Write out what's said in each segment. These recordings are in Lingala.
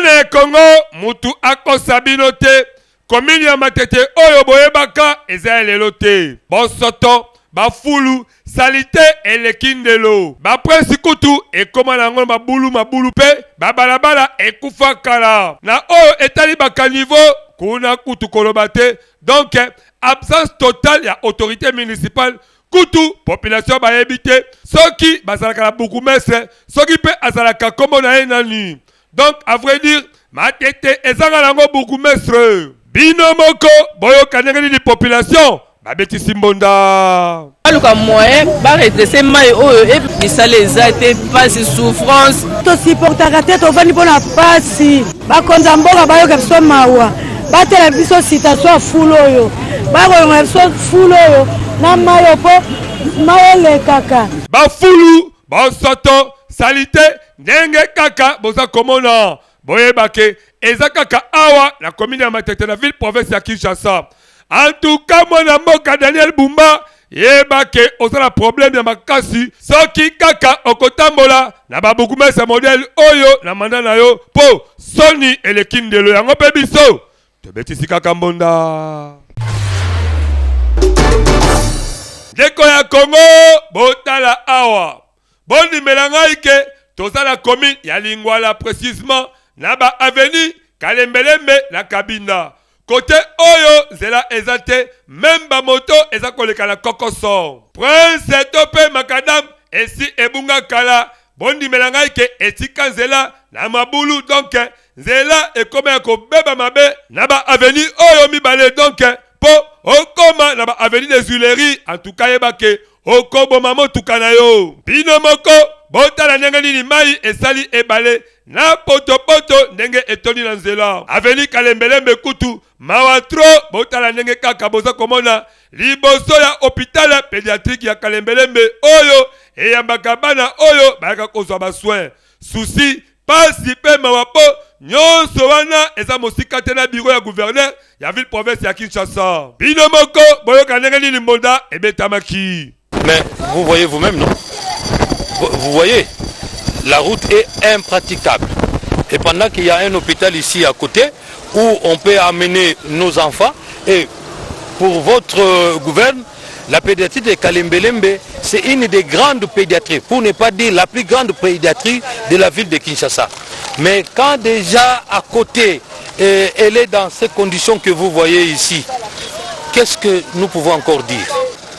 Bana Congo, mutu akosabino te. Komini ya matete oyo boyebaka eza lelote. Bosoto, bafulu, salite elekindelo. Ba prince kutu ekoma nango mabulu pe, babalabala ekufa kala. Na oyo etali baka niveau kuna kutu kolobate. Donc absence totale ya autorité municipale. Kutu population ba ebite. Soki bazalaka na bourgmestre, soki pe azalaka kombo na ye nani. Donc à vrai dire, matete ezanga nango bourgmestre. Bino moko boyo kanengeli di population babeti simbonda. Aluka moyen ba redresser mai oyo et bisale ezate passe souffrance. To supportaka te to vani bona pasi. Ba konza mboka bayo kapso mawa. Ba tela biso situation full oyo. Ba ko biso full oyo na mayo po maele kaka. Ba fulu, ba soto, salite, ndenge kaka boza komona. Boyebake ezakaka awa na commune ya Matete na ville province ya Kinshasa. En tout cas mwana mboka Daniel Bumba yebake osala problème ya makasi soki kaka okotambola na babukumesa modèle oyo na manda na yo po soni elekindelo yango pe biso tobetisi kaka mbonda. Ndeko ya Congo botala awa bondi melangai ke tozala commune ya Lingwala précisément Naba avenue Kalembelembe na Kabinda. Côté Oyo zela ezate même ba moto ezakoleka na kokoso. Prince tope makadam esi ebunga kala bondi melangai ke etika zela na mabulu donc zela ekoma ko beba mabe naba avenue Oyo mibale donc po okoma naba avenue des Huileries en tout cas yebake okobo mamo tukana yo. Bino moko botala ndenge nini mai esali ebale na poto ndenge etoni na nzela. Aveni Kalembelembe kutu mawatro botala ndenge kaka boza komona liboso ya hôpital pédiatrique ya Kalembelembe oyo eyambaka bana oyo bayaka kozwa ba soin. Souci pasi pe mawapo nyonso wana eza mosika te na bureau ya gouverneur ya ville province ya Kinshasa. Bino moko boyoka ndenge nini mbonda ebetamaki. Mais vous voyez vous-même, non? Vous voyez, la route est impraticable. Et pendant qu'il y a un hôpital ici à côté, où on peut amener nos enfants, et pour votre gouverne, la pédiatrie de Kalembelembe, c'est une des grandes pédiatries, pour ne pas dire la plus grande pédiatrie de la ville de Kinshasa. Mais quand déjà à côté, elle est dans ces conditions que vous voyez ici, qu'est-ce que nous pouvons encore dire?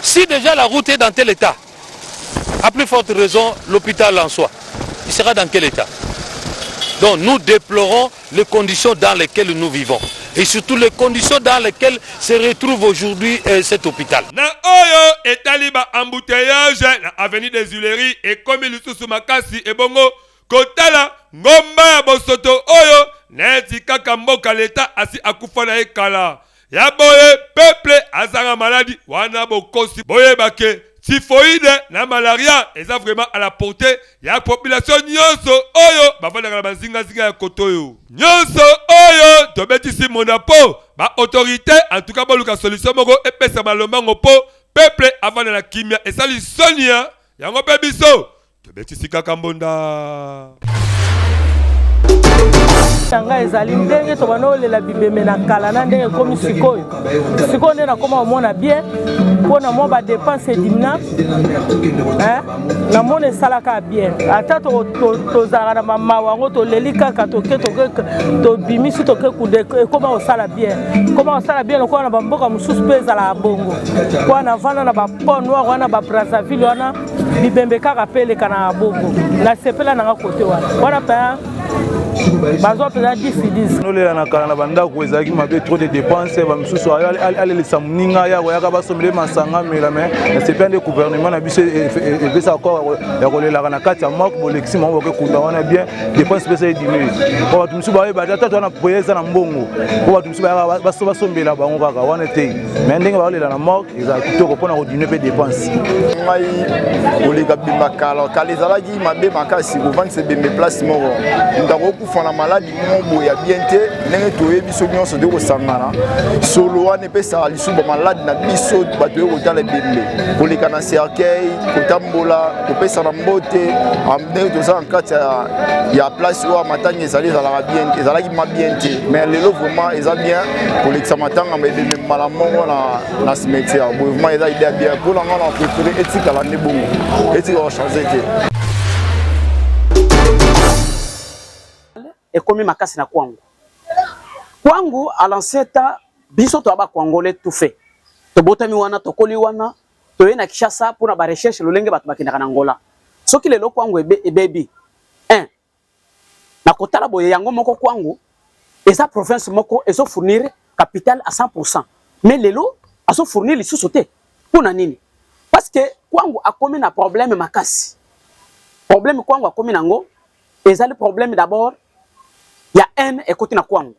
Si déjà la route est dans tel état, à plus forte raison, l'hôpital en soi, il sera dans quel état? Donc nous déplorons les conditions dans lesquelles nous vivons. Et surtout les conditions dans lesquelles se retrouve aujourd'hui cet hôpital. Na oyo etaliba embouteillage na avenue des Huileries et comme lisusu makasi ebongo kotala ngomba ya bosoto oyo neti kaka mboka leta asi akufa na ekala. Ya boye peuple azanga maladie wana bokosi boye bake typhoïde na malaria eza vraiment à la portée ya population nyonso oyo bavandaka na bazinga zinga ya kotoyo nyonso oyo tobetisi monapo ba autorité en tout cas boluka solution moko epesa malombango po peuple avanda na kimia esali sonia yango pe biso tobetisi kaka mbonda. Tanga ezali ndenge to banolela bibeme na kala na ndenge komi sikoyo nde na koma omona bien pona mo ba dépense dimna na mona salaka bien ata to zara na mama wango to lelika ka to bimisi to ke kude koma osala bien ko na bamboka mususu peza la bongo ko na vana na ba pont noir wana ba Brazzaville wana bibembe kaka pele kana bongo na sepela na kote wana pa bazo pesa 10. Nous les anakala na banda ko ezaki mabe trop de dépenses ba misusu ale le samuninga ya yaka basomele masanga mela mais c'est pas le gouvernement na biso et ça encore ya kolela na kati ya moko bolexi mo ko kunda wana bien dépenses pesa diminuer ko batu misusu ba data to na poyeza na mbongo ko batu misusu ba basombela bango kaka wana te mais ndenge ba kolela na moko eza kitoko pona ko diminuer pe dépenses ngai oleka bimbakala kalizalaki mabe makasi ko vendre se bembe place moko ndakokufa na maladi mobo ya bien te ndenge toye biso nyonso de kosangana solo wana epesaka lisusu maladi na biso bato ye kotala ebembe koleka na cercueil kotambola kopesa na mbote ndenge toza na kati ya place oyo matanga ezalaki ma bien te mais lelo vraiment eza bien kolekisa matanga ebembe mbala moko na cimetière boye vraiment eza idée ya bien mpo na nga na préféré etikala nde bongo etikala change te ekomi makasi na kwangu à l'ancien temps biso to aba congolais tout fait to botami wana to koli wana to yena Kinshasa pour na ba recherche lolenge bato bakindaka na Angola soki lelo kwangu ebebi na kotala boye yango moko kwangu eza province moko ezo fournir capital à 100% mais lelo azo fournir li sous-sauté pour na nini parce que kwangu akomi na problème makasi problème kwangu akomi nango eza le problème d'abord ya haine ekoti na kwangu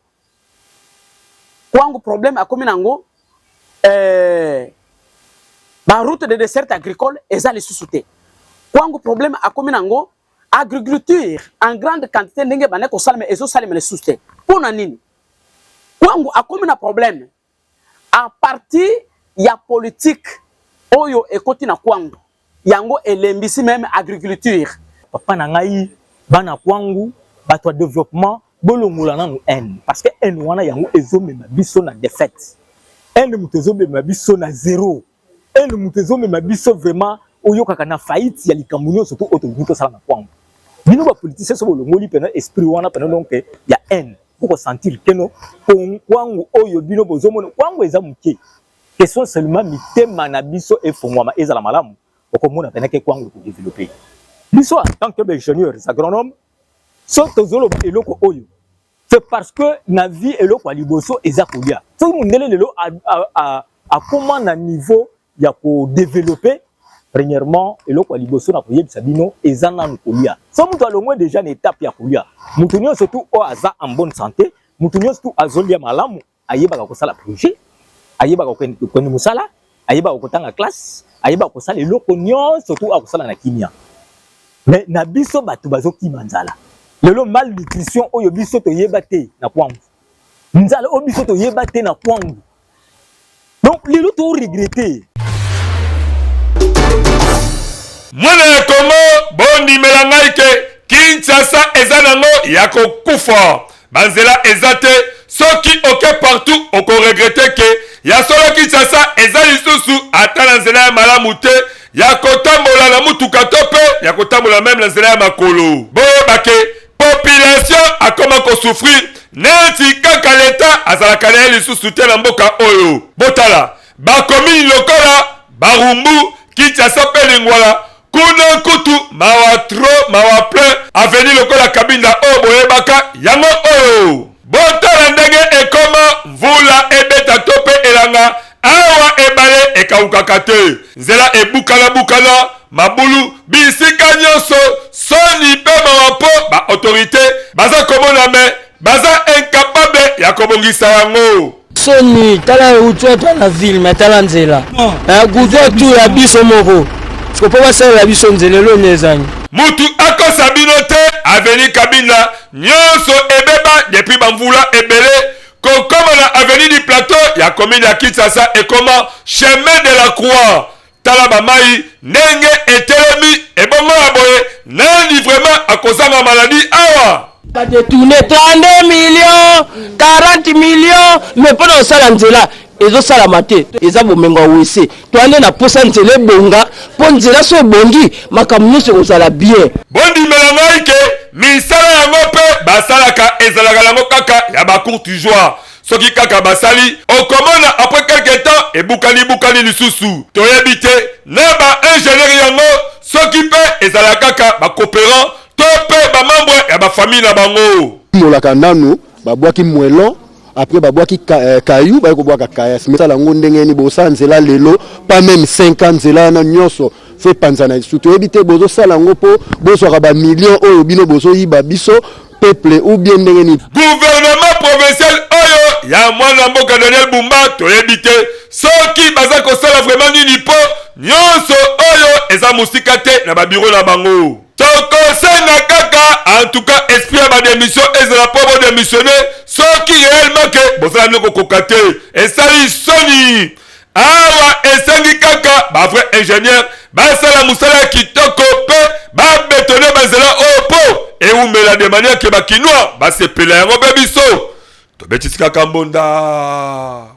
problème akomi nango ba route de dessert agricole eza li sous-sauté kwangu problème akomi nango agriculture en grande quantité ndenge bane ko salme ezo salme le sous-sauté pour na nini kwangu akomi na problème à partir ya politique oyo ekoti na kwangu yango elembisi même agriculture papa na ngai bana kwangu bato développement bolongola nanu haine parce que haine wana yango ezomema biso na défaite haine mutu ezomema biso na zéro haine mutu ezomema biso vraiment oyokaka na faillite ya likambo nyonso to otolingi tosala na kwangu bino bapoliticien so bolongoli pena esprit wana pena donc ya haine pour sentir keno kwangu oyo bino bozomona kwangu eza muke question seulement mitema na biso efongwama ezala malamu okomona pena ke kwangu ko développer biso en tant que ingénieurs agronomes so tozoloba eloko oyo c'est parce que na vie eloko aliboso eza kolia so mundele lelo a comment na niveau ya ko développer premièrement eloko aliboso na koyebisa bino eza nanu kolia so mutu alongwe déjà na étape ya kolia mutu nyonso surtout o aza en bonne santé mutu nyonso surtout azolia malamu ayebaka kosala projet ayebaka kokende musala ayebaka kotanga classe ayebaka kosala eloko nyonso surtout akosala na kimia mais na biso bato bazokima nzala lelo malnutrition oyo biso toyeba te na kwangu nzala oyo biso toyeba te na kwangu donc lelo to regretter mwana ya Kongo bondimela ngai ke Kinshasa eza nango ya kokufa banzela eza te soki oke partout oko regrette ke ya solo Kinshasa eza lisusu ata na nzela ya malamu te ya kotambola na mutuka to pe ya kotambola même na nzela ya makolo boyebake population akoma kosouffrir neti kaka leta azalaka na ye lisusu te na mboka oyo botala bakomini lokola Barumbu Kinshasa mpe Lingwala kuna kutu mawa tro mawa plein aveni lokola Kabinda oyo boyebaka yango oyo botala ndenge ekoma mvula ebeta to pe elanga awa ebale ekawukaka te nzela ebukana mabulu bisika nyonso soni pe mawapo ba autorité baza komona me baza incapable ya kobongisa yango soni tala utu to na ville mais tala nzela guzo tu ya biso moko siko po basala biso nzela lo nezani mutu akosa bino te aveni Kabinda nyonso ebeba depuis bamvula ebele kokoma na avenue du plateau ya commune ya Kinshasa ekoma chemin de la croix tala bamai ndenge etelemi ebongo ya boye nani vraiment akozanga maladie awa ba détourner 32 millions 40 millions mais pendant ça nzela ezo sala mate eza bomengo wese to ande na posa nzela bonga po nzela so bongi makambo nyonso kozala bien bondimela ngai ke misala yango mpe basalaka ezalaka yango kaka ya bacourtisoire soki kaka basali okomona après quelque temps ebukani lisusu toyebi te na baingénieur yango soki mpe ezala kaka bacoopérant to mpe bamembre ya bafamille na bango molaka nanu babwaki mwelon après babwaki kayu baye kobwaka kayas mais sala ngo ndenge ni bosa nzela lelo pas même 5 ans nzela na nyonso fait panzana surtout ebité bozo sala ngo po bozo ka ba millions oyo bino bozo yiba biso peuple ou bien ndenge ni gouvernement provincial oyo ya mwana mboka Daniel Bumba toyebi te soki baza kosala vraiment nini po nyonso oyo eza musika te na babiro na bango tokosenga kaka en tout cas esprit ya démission ezala po bo démissionner soki réellement que bozala ndeko kokate esali soni awa esengi kaka ba vrai ingénieur basala musala kitoko pe ba bétonner bazela opo eumela de manière que bakinois basepela yango pe biso tobetisi kaka mbonda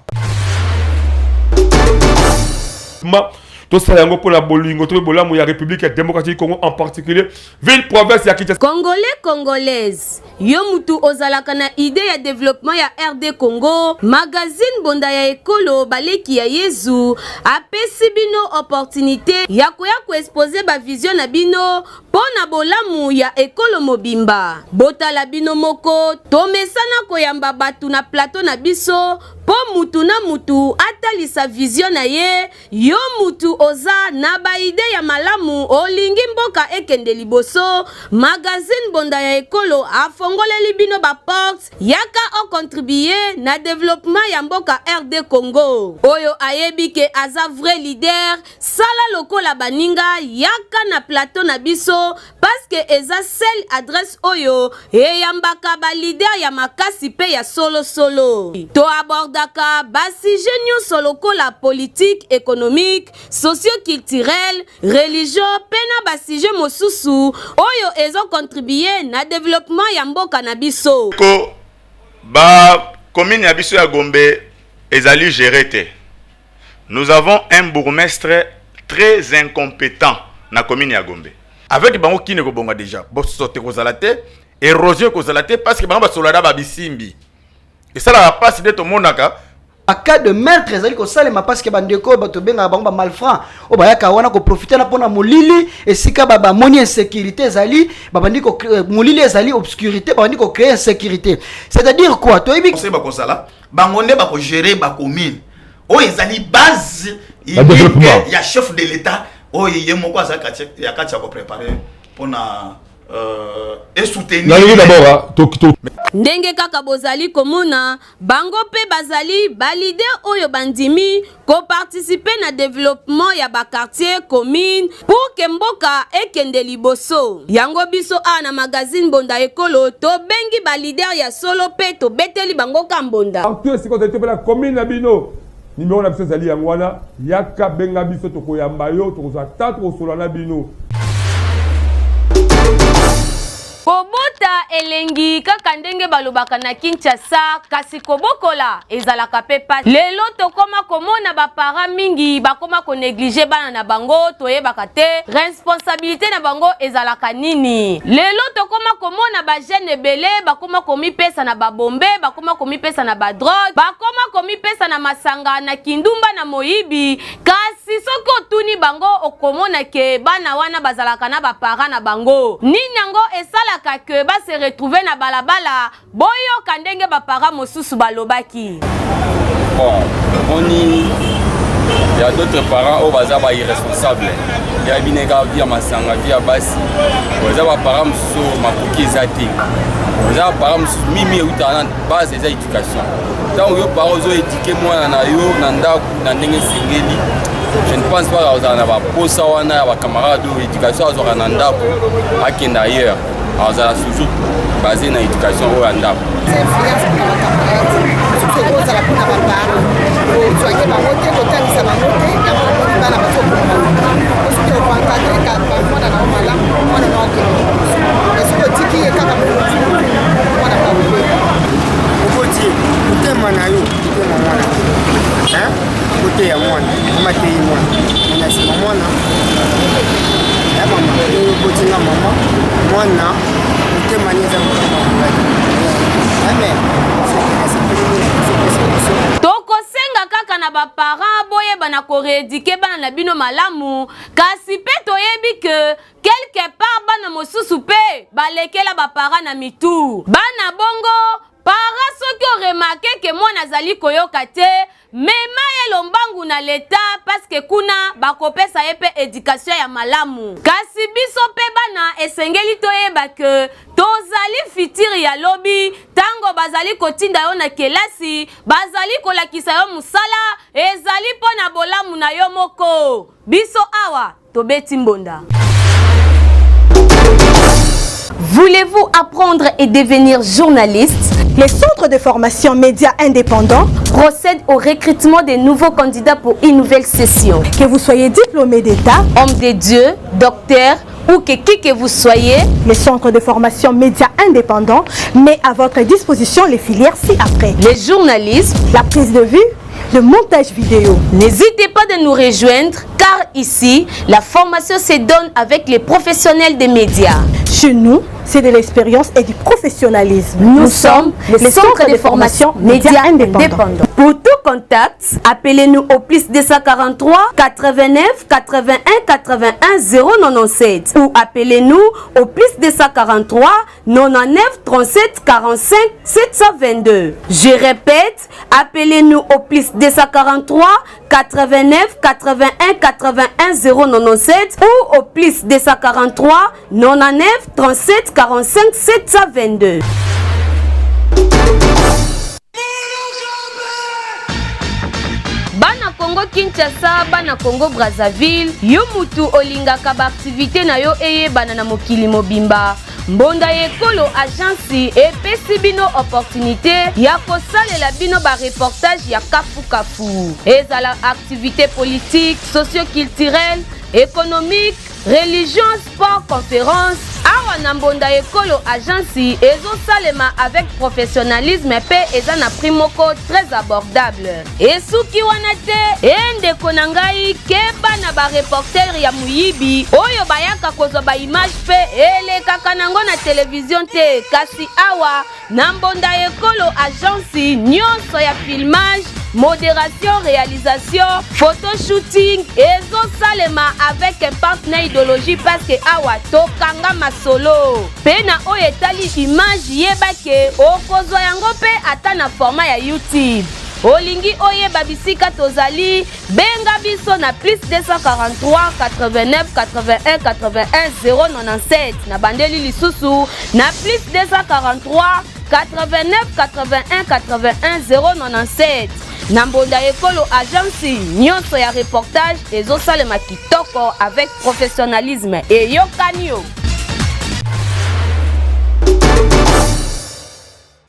tout ça yango pour la bolingo to bolamu ya République démocratique du Congo en particulier ville province ya Kinshasa. Congolais congolaise yo mutu ozalaka na idée ya développement ya RD Congo magazine bonda ya ekolo baleki ya Yezu apesi bino opportunité ya koya ko exposer ba vision na bino pona bolamu ya ekolo mobimba botala bino moko tomesana koyamba batu na plateau na biso po mutu na mutu atalisa vision na ye yo mutu oza na ba idée ya malamu olingi mboka ekende liboso magazine bonda ya ekolo afongoleli bino ba porte yaka o contribuer na développement ya mboka RD Congo oyo ayebi ke aza vrai leader sala lokola baninga yaka na plateau na biso parce que eza seule adresse oyo eyambaka ba leader ya makasi pe ya solo solo to abordaka basi nyonso lokola politique économique socio-culturel religion pena basije mosusu oyo ezo contribuer na développement ya mboka na biso ko ba commune ya biso ya Gombe ezali géré. Nous avons un bourgmestre très incompétent na commune ya Gombe avec bango qui ne ko bonga déjà bo sote ko zalate érosion ko zalate parce que bango ba soldat ba bisimbi et ça la passe de tout monaka en cas de meurtre ezali ko salema parce que bandeko bato benga bango ba malfrant o ba yaka wana ko profiter na pona molili esika ba moni insécurité ezali ba bandiko molili ezali obscurité ba bandiko créer insécurité c'est-à-dire quoi to yebi c'est ba ko sala bango ne ba ko gérer ba commune o ezali base ya chef de l'état o yé moko za ya katia ko préparer pona et soutenir ndenge kaka bozali komona bango pe bazali balide oyo bandimi ko participer na développement ya ba quartier commune pour que mboka ekende liboso yango biso na magazine bonda ekolo to bengi ba leader ya solo pe to beteli bango kambonda partout c'est quand tu la commune na bino numéro na biso zali yangwana yaka benga biso to koyamba yo to ko tata ko solana bino kobota elengi kaka ndenge balobaka na Kinshasa kasi kobokola ezalaka pe pas lelo tokoma komona ba para mingi bakoma ko négliger bana na bango toyebaka te responsabilité na bango ezalaka nini lelo tokoma komona ba jeune belé bakoma komi pesa na ba bombe bakoma komi pesa na ba drogue bakoma komi pesa na masanga na kindumba na moyibi kasi soko tuni bango okomona ke bana wana bazalaka na ba para na bango nini yango esala que ba se retrouver na balabala boyo kandenge ba para mosusu balobaki bon il y a d'autres parents au bazar ba irresponsable ya bineka via masanga via basi baza ba para mosusu makoki ezati baza para mosusu mimi utana base za éducation tant yo para zo éduquer mwana na yo na ndako na ndenge sengeli je ne pense pas aux ana posa wana ba camarades d'éducation azora na ndako akenda ailleurs azala toujours basé na éducation au ndako tokosenga kaka na baparent boyeba na koreedike bana na bino malamu kasi pe toyebi ke quelque part bana mosusu pe balekela baparent na mitu bana bongo para soki oremake ke mwana azali koyoka te mema ye lombangu na leta parce que kuna bakopesa ye pe éducation ya malamu kasi biso pe bana esengeli toyeba ke tozali fitiri ya lobi tango bazali kotinda yo na kelasi bazali kolakisa yo musala ezali po na bolamu na yo moko biso awa tobeti mbonda Voulez-vous apprendre et devenir journaliste? Les centres de formation médias indépendants procèdent au recrutement des nouveaux candidats pour une nouvelle session. Que vous soyez diplômé d'État, homme de Dieu, docteur ou qui que vous soyez, les centres de formation médias indépendants met à votre disposition les filières ci-après. Les journalistes, la prise de vue, le montage vidéo. N'hésitez pas de nous rejoindre car ici, la formation se donne avec les professionnels des médias. Chez nous, c'est de l'expérience et du professionnalisme. Nous sommes les centres de formation médias indépendants. Pour tout contact, appelez-nous au plus 243 89 81 81 097 ou appelez-nous au plus 243 99 37 45 722. Je répète, appelez-nous au plus 243 89 81 81 097 ou au plus 243 99 37 45 722. Bana Congo Kinshasa, Bana Congo Brazzaville, yo mutu olingaka ba activité na yo eyebana na mokili mobimba. Mbonda ekolo agence epesi bino opportunité ya kosalela bino ba reportage ya kafu kafu. Ezala activité politique, socio-culturelle, économique, religion, sport, conférence. Awa na Mbonda ekolo agence ezosalema avec professionnalisme pe eza na prix moko très abordable. Esuki wana te endeko na ngai keba na ba reporter ya muyibi oyo bayaka kozwa ba image pe elekaka nango na télévision te, kasi awa na Mbonda ekolo agence nyonso ya filmage, modération, réalisation, photoshooting ezosalema avec un partenaire idéologie parce que awa tokanga masolo pena oyo etali image yebake okozwa yango pe ata na format ya YouTube. Olingi oyeba bisika tozali benga biso na plus 243 89 81 81 097 na bandeli lisusu na plus 243 89 81 81 097. Na Mbonda ekolo agence nyonso ya reportage ezosalema kitoko avec professionnalisme et yokanio.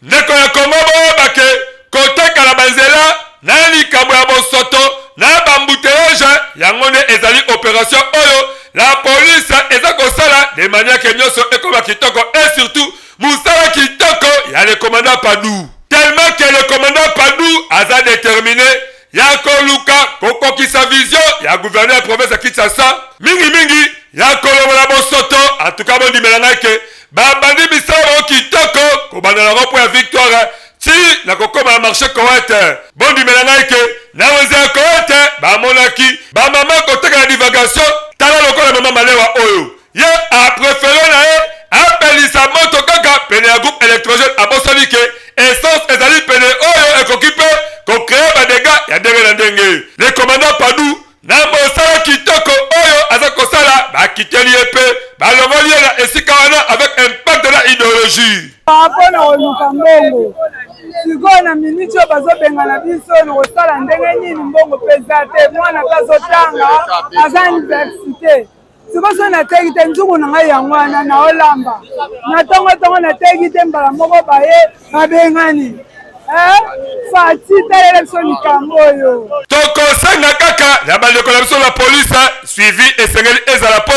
Ndeko ya Kongo bake koteka la banzela na likambo ya bosoto na bambutelage yango ne ezali opération oyo la police eza kosala de manière que nyonso ekoma kitoko et surtout musala kitoko ya le commandant Padou. Tellement que le commandant Padou a déterminé ya koluka kokokisa vision ya gouverneur ya province ya Kinshasa mingi ya kolongola bosoto. En tout cas bondimela ngai ke babandi bisala kitoko kobanda na ropo ya victoire ti na kokoma na marché correct. Bondimela ngai ke na weze ya correct bamonaki bamama koteka na divagation tala lokola mama malewa oyo ye a préféré na ye apelisa moto kaka pene ya groupe électrogène abosani ke essence ezali pene oyo ekokipe kokreye badega ya ndenge na ndenge. Le commandant Padou na mosala kitoko oyo aza kosala bakiteli ye pe balongoli ye na esika wana avec impact de la idéologie. Apona oluka mbongo sikoyo na miniti oyo bazobengana biso nakosala ndenge nini mbongo peza te mwana kazotanga aza université sikoyo so nateki te nzungu na ngai yango wana naolamba na ntongo nateki te mbala moko baye babengani fati telele biso likambo oyo tokosenga kaka na bandeko na biso na polise suivi esengeli ezala po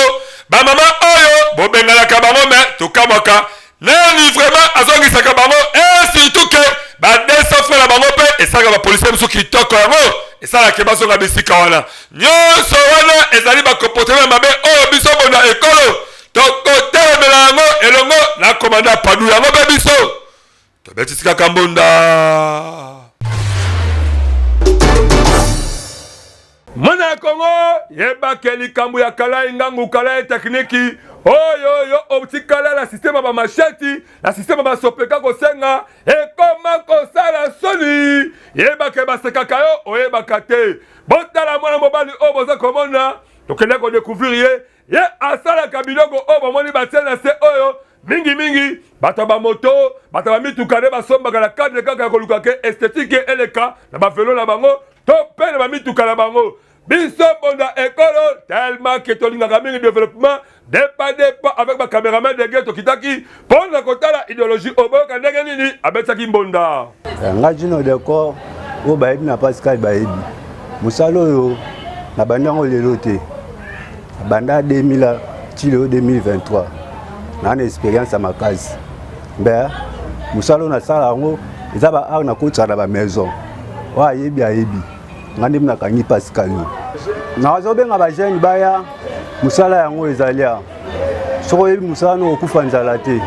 bamama oyo bobenganaka bango me tokamwaka nani vraiment azongisaka bango et surtout que badesofre na bango mpe esalaka bapolisier biso kitoko yango esalaka bazonga bisika wana nyonso wana ezali bakomportement mabe oyo biso bona ekolo tokotelemela yango elongo na komanda Padou yango mpe biso tobetisika Mbonda. Mwana ya Kongo yebake likambo ya kala ngangu kala tekniki oyo otikala la système ba macheti la système ba sopeka kosenga ekoma kosala soni yebake basekaka yo oyebaka te botala mwana mobali oyo boza komona tokende ko découvrir ye asalaka biloko oyo bomoni batie na se oyo mingi bato ba moto bato ba mituka nde basombaka na cadre kaka ya koluka ke esthétique eleka na bavelo na bango to pe na bamituka na bango biso bonda ekolo tellement que tolingaka mingi développement depa avec ma caméraman de ghetto kitaki pona kotala idéologie oboyoka ndenge nini abetsaki mbonda nga jino deko o bayebi na Pascal bayebi mosala oyo na bandango lelo te banda 2000 tilo 2023 na expérience ya makasi mbe mosala na sala yango eza ba art na kotsa na ba maison wa yebi ayebi ngandi mna kangi Pascal na azobenga ba jeune baya musala yango ezalia soko yebi musala no okufa nzala te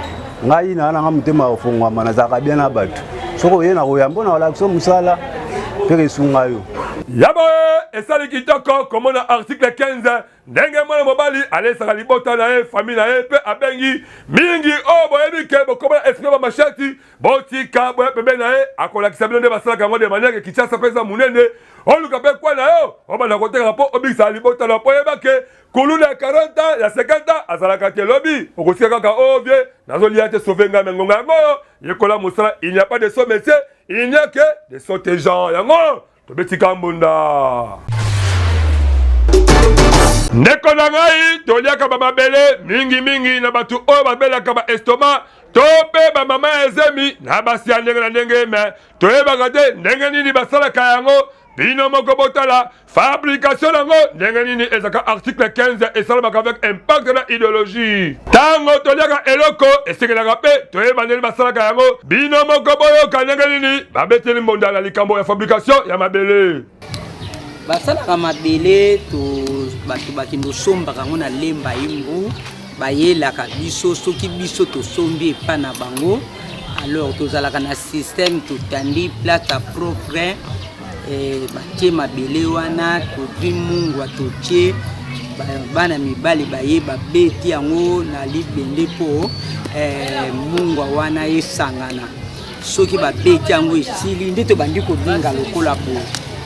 ngai na nga mutema ofungwa mana zaka bien na bato soko ye na koyambo na wala so musala pere sungayo yabo esali kitoko komona article 15 ndenge mwana mobali alesaka libota na ye famille na ye pe abengi mingi o boyebi ke bokomona esprit ba mashati botika boye pembe na ye akolakisa bino nde basalaka yango de manière Kinshasa pesa munene oluka pe kwa na yo obanda koteka po obikisa libota na po yebake kuluna 40 ans ya 50 ans azalaka te lobi okosika kaka ovie nazolia te sauver nga mengonga yango yekola mosala il n'y a pas de sot métier il n'y a que des sautés gens yango tobetika mbunda ndeko na ngai toliaka bamabele mingi na batu oyo babelaka ba estoma to pe bamama ya ezemi na basi ya ndenge na ndenge me toyebaka te ndenge nini basalaka yango bino moko botala fabrication yango ndenge nini ezaka article 15 esalamaka avec impact na idéologie tango toliaka eloko esekelaka pe toyeba ndenge basalaka yango bino moko boyoka ndenge nini babeteli mbonda na likambo ya fabrication ya mabele basalaka mabele to bato bakendo sombaka yango na lemba yimbu bayelaka biso soki biso tosombi epa na bango alors tozalaka na système totandi place à propre batie mabele wana todwi mungwa totie bana mibali bayeba beti yango na libende mpo mungwa wana esangana soki babeti yango esili nde tobandi kolinga lokola boye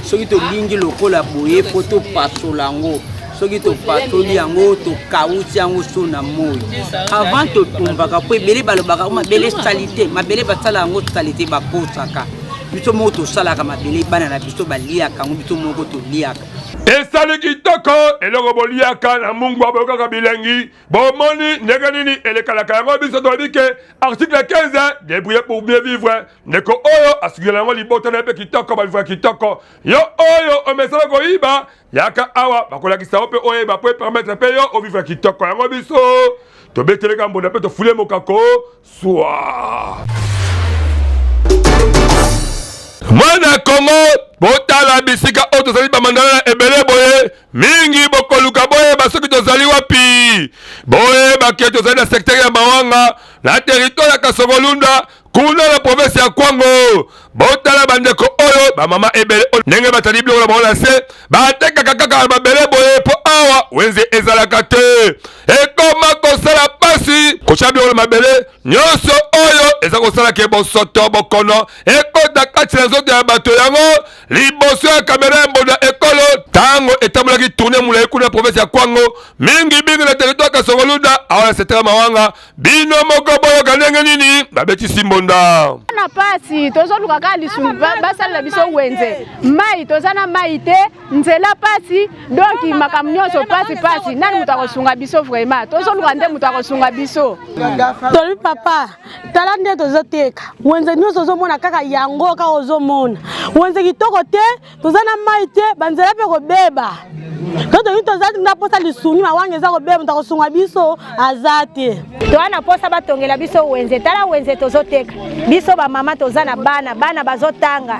soki tolingi lokola boye mpo topasola yango soki topasoli yango tokauti yango so na moi avant totumbaka mpo ebele balobaka mabele salite mabele basala yango salite bakosaka biso moko tosalaka mabele bana na biso baliaka yango biso moko toliaka esali kitoko eloko boliaka na mungwa boyokaka bilengi bomoni ndenge nini elekalaka yango biso tolobi ke article 15 débrouiller pour mieux vivre ndeko oyo asikila yango libota na mpe kitoko balivra kitoko yo oyo omesala koyiba yaka awa bakolakisa yo mpe oyeba po epermettre mpe yo ovivre kitoko yango biso tobeteleka mbonda mpe tofule mokako swa mwana Kongo botala bisika oyo tozali bamandala na ebele boye mingi bokoluka boye basoki tozali wapi boye bake tozali na secteur ya Mawanga na territoire ya Kasongolunda kuna na province ya Kwango botala bandeko oyo bamama ebele ndenge batali biloko na bango na se batekaka kaka mabele boye po awa wenze ezalaka te ekoma kosala pasi kosala biloko na mabele nyonso oyo eza kosala ke bosoto bokono ekota kati na nzoto ya bato yango liboso ya kamera ya mbonda ekolo tango etambolaki tourne mulayi kuna na province ya Kwango mingi na territoire Kasongolunda awa na secteur ya Mawanga bino moko boyoka ndenge nini babetisi mbonda na pasi tozoluka kaka lisumu basalela biso wenze mai tozana mai te nzela pasi donc makambo nyonso pasi nani moto akosunga biso vraiment tozoluka nde moto akosunga biso tolobi papa tala nde tozoteka wenze nyonso ozomona kaka yango kaka ozomona wenze kitoko te tozana mai te banzela mpe kobeba totoyi tozali na posa lisuni mawanga eza kobeba moto akosunga biso aza te towana posa batongela biso wenze tala wenze tozoteka biso bamama toza na bana bazotanga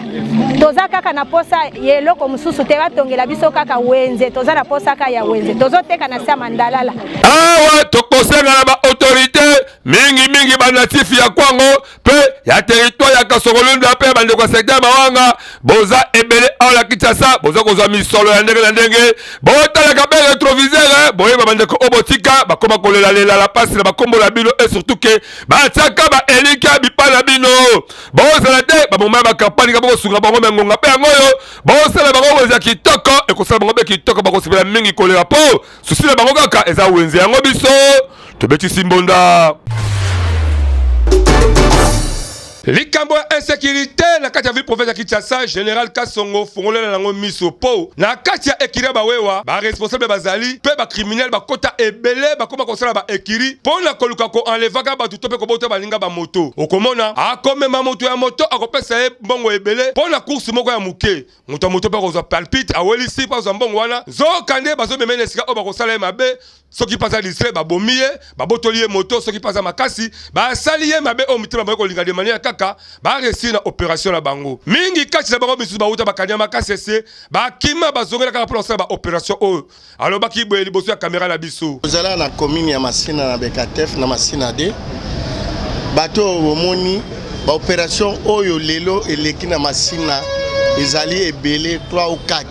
toza kaka na posa yeloko mosusu te batongela biso kaka wenze toza na posa kaka ya wenze tozoteka na se ya mandalala awa tokosenga na baautorité mingi banatifi ya Kwango pe ya territoire ya Kasongolunda pe bandeko ya secteur ya Mawanga boza ebele awa na Kinshasa boza kozwa misolo ya ndenge na ndenge botalaka be rétroviseur boyeba bandeko obotika bakoma kolela la pasi na bakombola bino et surtout ke batiaka baelika bipala bino bozala te bamoma bakampani ka bokosunga bango mengonga mpe yango oyo bosala bango wenze ya kitoko ekosala bango mpe kitoko bakosepela mingi kolela po susi na bango kaka eza wenze yango biso tobetisi mbonda likambo ya insécurité na kati ya ville province ya Kinshasa général Kasongo fongolela nango miso po na kati ya ekiri bawewa ba responsable bazali pe ba criminel bakota ebele bakoma kosala ba ekiri pona koluka ko enlevaka ba tutope ko bota balinga ba moto okomona akomema moto ya moto akopesa e mbongo ebele pona course moko ya muke moto pe ko palpite aweli si pa zo mbongo wana zo kande bazo memene sika o bakosala mabe soki paza disre babomie babotoli moto soki paza makasi ba sali ye mabe o mitima ba ko linga de manière kaka ba réussir na opération na bango mingi kati na bango bisu ba uta bakanya makasi se ba kima bazongela kaka pour ba opération o alors ba ki boye liboso ya caméra na biso ozala na commune ya Masina na Bekatef na Masina de bato omoni ba opération oyo lelo eleki na Masina ezali ebele 3 ou 4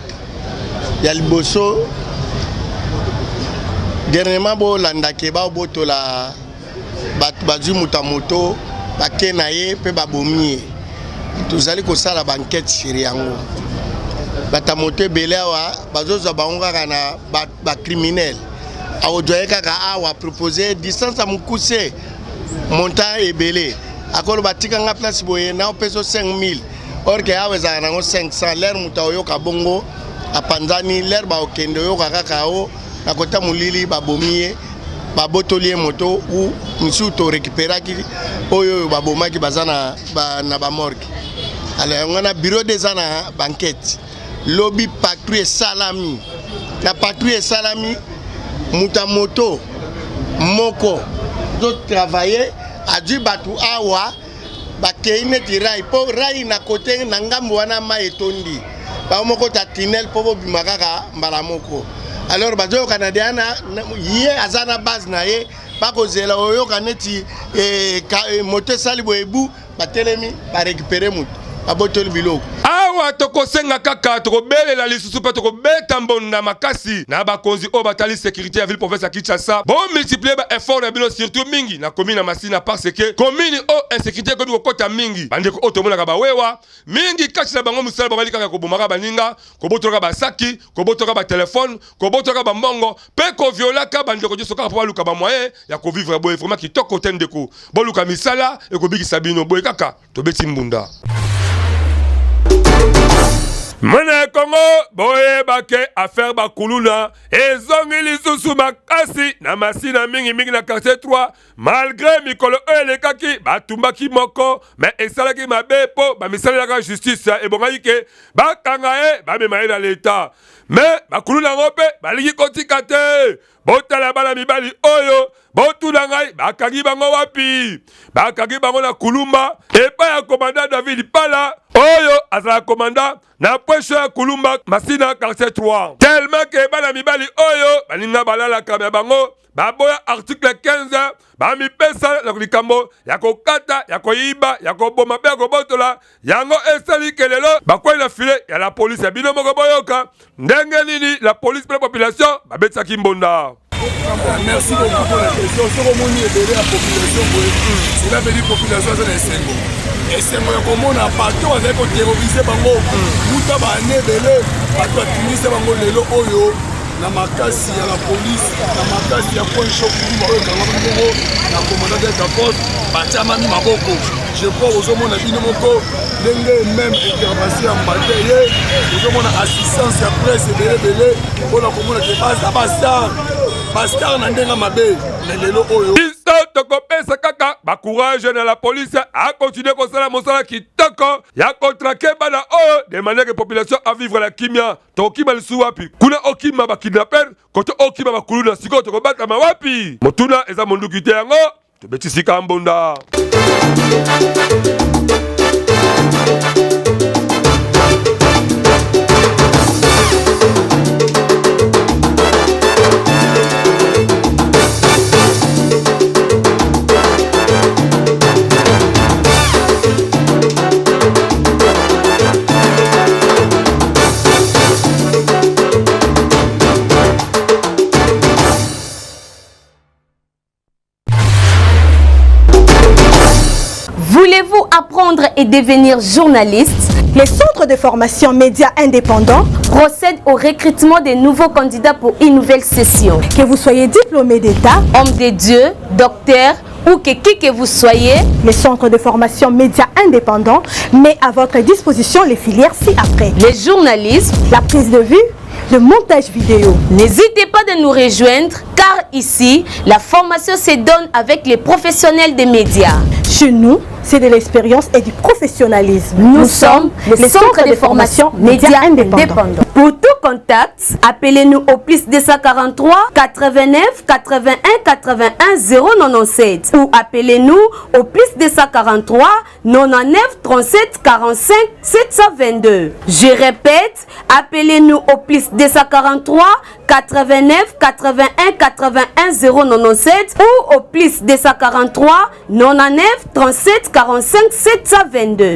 ya liboso dernièrement bo landake ba botola bazu mutamoto bakenaye pe babomie tozali kosala banquête sur yango batamoto ebele awa bazozwa bango kaka na bacriminel aodoye kaka awa proposer distance ya mokuse montant ebele akolo batikanga place boye na opeso 5000 or ke awa ezalaka nango 500 l'air moto oyoka bongo apanzani l'air baokende oyoka kaka o na kota mulili babomie babotoli moto ou misu to récupéraki oyo babomaki bazana na ba morgue alors on a bureau des ana banquette lobby patrouille salami la patrouille salami mutamoto moko do travailler a du batu awa bakeine tirai po rai na côté na ngambo wana ma etondi ba moko ta tunnel po bimakaka mbala moko alors bazo canadiana yé azana base na ye bakozela oyo kaneti moto sali boebu batelemi ba récupérer mutu abotoli biloko awa tokosenga kaka tokobelela lisusu pe tokobeta mbonda makasi na bakonzi o batali sécurité ya ville province ya Kinshasa bo multiplier ba effort na bino surtout mingi na commune na Masina parce que commune o insécurité ko kokota mingi bandeko otomonaka bawewa mingi kati na bango musala babali kaka kobomaka baninga kobotoka basaki kobotoka ba telefone kobotoka ba mbongo pe ko violaka bandeko joso kaka po baluka ba moyen ya ko vivre boye vraiment kitoko tendeko boluka misala e ko bikisa bino boye kaka tobeti mbunda. Mwana Congo boye bake affaire bakuluna ezongi lisusu makasi na Masina mingi na quartier 3 malgré mikolo elekaki batumbaki moko mais esalaki mabepo bamisalelaka justice ebongaki ke bakanga ye bamema ye na l'état mais bakuluna ngope baliki kotika te botala bana mibali oyo botuna ngai bakangi bango wapi bakangi bango na Kulumba epa ya commandant David Pala oyo azala commandant na poche ya Kulumba Masina quartier 3 tellement que bana mibali oyo baninga balala kamya bango baboya article 15 bamipesa na likambo ya kokata ya koyiba ya koboma pe ya kobotola yango esali kelelo bakwei na file ya la police ya bino moko boyoka ndenge nini la police pe la population babetsaki mbonda. Merci beaucoup pour la question. Ce que mon est la population, c'est la belle population de l'Essengo. Essengo ya komona partout avec ko terroriser bango. Muta ba nebele, partout Tunis bango lelo oyo na makasi ya la police, na makasi ya point shop pour oyo kango bango na commandant de la force, batama mi maboko. Je crois aux hommes na bino moko ndenge même intervention en bataille, aux hommes na assistance ya presse belé pour la komona de base à base. Pascal Nandenga Mabe, lelo oyo. Iso tokopesa kaka ba courage na la police a continuer kosala mosala kitoko ya kontrake bana oyo de manière que population à vivre la kimia tokima lisu wapi kuna okima ba kidnapper koto okima ba kuluna siko tokobata mawapi motuna eza monduki te yango tobetisika mbonda. Voulez-vous apprendre et devenir journaliste? Les centres de formation médias indépendants procèdent au recrutement des nouveaux candidats pour une nouvelle session. Que vous soyez diplômé d'État, homme de Dieu, docteur ou que qui que vous soyez, les centres de formation médias indépendants met à votre disposition les filières ci-après. Les journalistes, la prise de vue, le montage vidéo. N'hésitez pas de nous rejoindre car ici, la formation se donne avec les professionnels des médias. Chez nous, c'est de l'expérience et du professionnalisme. Nous sommes les centres de formation médias indépendants. Pour tout contact, appelez-nous au plus 243 89 81 81 097 ou appelez-nous au plus 243 99 37 45 722. Je répète, appelez-nous au plus 243 89 81 81 097 ou au plus 243 99 37 45 722.